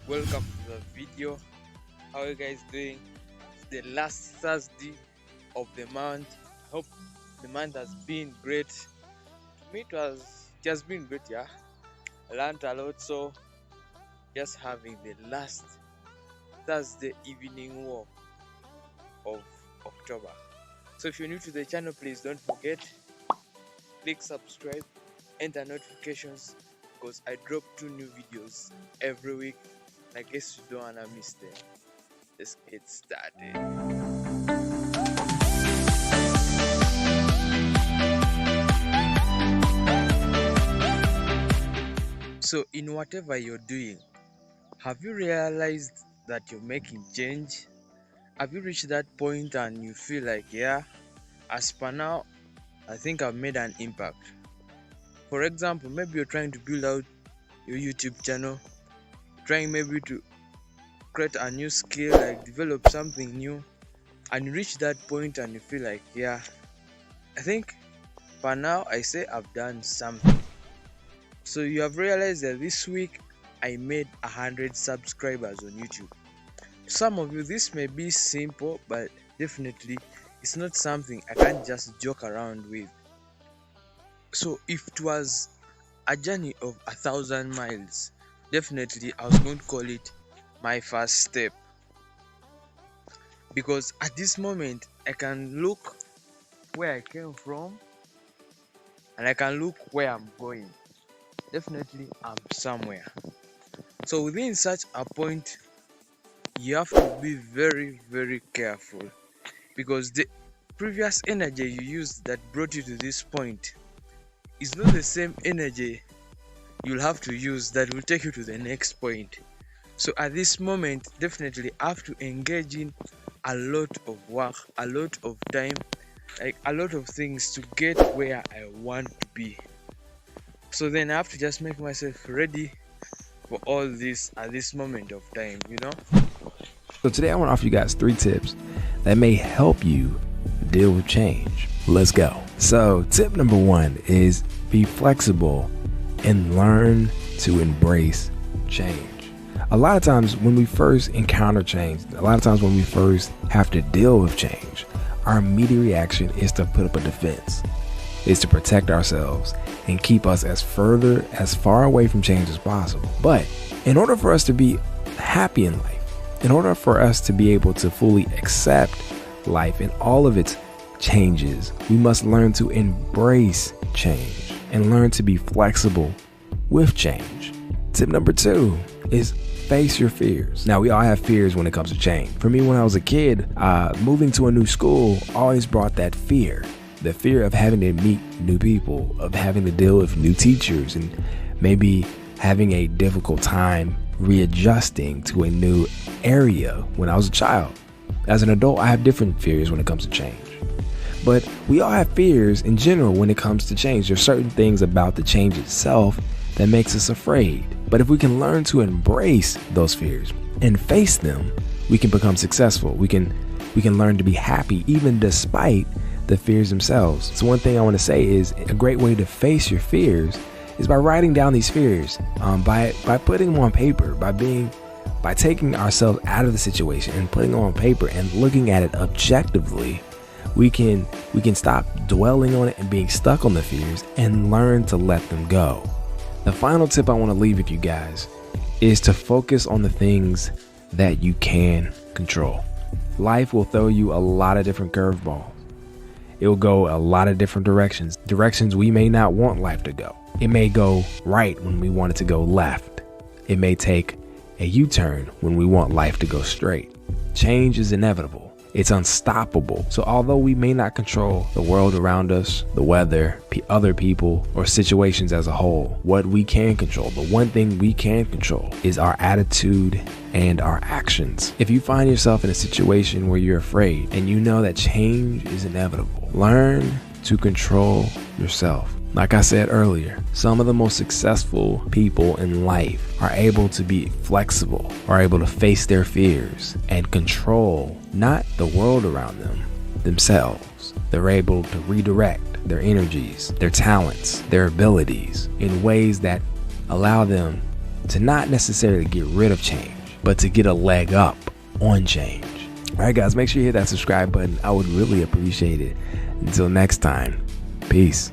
Welcome to the video. How are you guys doing? It's the last Thursday of the month. I hope the month has been great. To me, it has been great. Yeah, I learned a lot. So just having the last Thursday evening walk of October. So if you're new to the channel, please don't forget click subscribe, enter notifications because I drop 2 new videos every week. I guess you don't wanna miss them. Let's get started. So in whatever you're doing, have you realized that you're making change? Have you reached that point and you feel like, yeah, as per now, I think I've made an impact? For example, maybe you're trying to build out your YouTube channel, trying maybe to create a new skill, like develop something new, and you reach that point and you feel like, yeah, I think for now I say I've done something. So you have realized that this week I made 100 subscribers on YouTube. To some of you this may be simple, but definitely it's not something I can't just joke around with. So if it was a journey of 1,000 miles, definitely I was going to call it my first step, because at this moment I can look where I came from and I can look where I'm going. Definitely I'm somewhere. So within such a point, you have to be very, very careful, because the previous energy you used that brought you to this point is not the same energy you'll have to use that will take you to the next point. So at this moment, definitely I have to engage in a lot of work, a lot of time, like a lot of things to get where I want to be. So then I have to just make myself ready for all this at this moment of time, So today I want to offer you guys 3 tips that may help you deal with change. Let's go. So tip number 1 is be flexible and learn to embrace change. A lot of times when we first encounter change, a lot of times when we first have to deal with change, our immediate reaction is to put up a defense, is to protect ourselves and keep us as far away from change as possible. But in order for us to be happy in life, in order for us to be able to fully accept life and all of its changes, we must learn to embrace change and learn to be flexible with change. Tip number 2 is face your fears. Now, we all have fears when it comes to change. For me, when I was a kid, moving to a new school always brought that fear. The fear of having to meet new people, of having to deal with new teachers, and maybe having a difficult time readjusting to a new area when I was a child. As an adult, I have different fears when it comes to change. But we all have fears in general when it comes to change. There's certain things about the change itself that makes us afraid. But if we can learn to embrace those fears and face them, we can become successful. We can learn to be happy even despite the fears themselves. So one thing I want to say is a great way to face your fears is by writing down these fears, by putting them on paper, by taking ourselves out of the situation and putting them on paper and looking at it objectively. We can stop dwelling on it and being stuck on the fears and learn to let them go. The final tip I want to leave with you guys is to focus on the things that you can control. Life will throw you a lot of different curveballs. It will go a lot of different directions we may not want life to go. It may go right when we want it to go left. It may take a U-turn when we want life to go straight. Change is inevitable. It's unstoppable. So although we may not control the world around us, the weather, other people, or situations as a whole, what we can control, the one thing we can control, is our attitude and our actions. If you find yourself in a situation where you're afraid and you know that change is inevitable, learn to control yourself. Like I said earlier, some of the most successful people in life are able to be flexible, are able to face their fears and control not the world around them, themselves. They're able to redirect their energies, their talents, their abilities in ways that allow them to not necessarily get rid of change, but to get a leg up on change. All right, guys, make sure you hit that subscribe button. I would really appreciate it. Until next time, peace.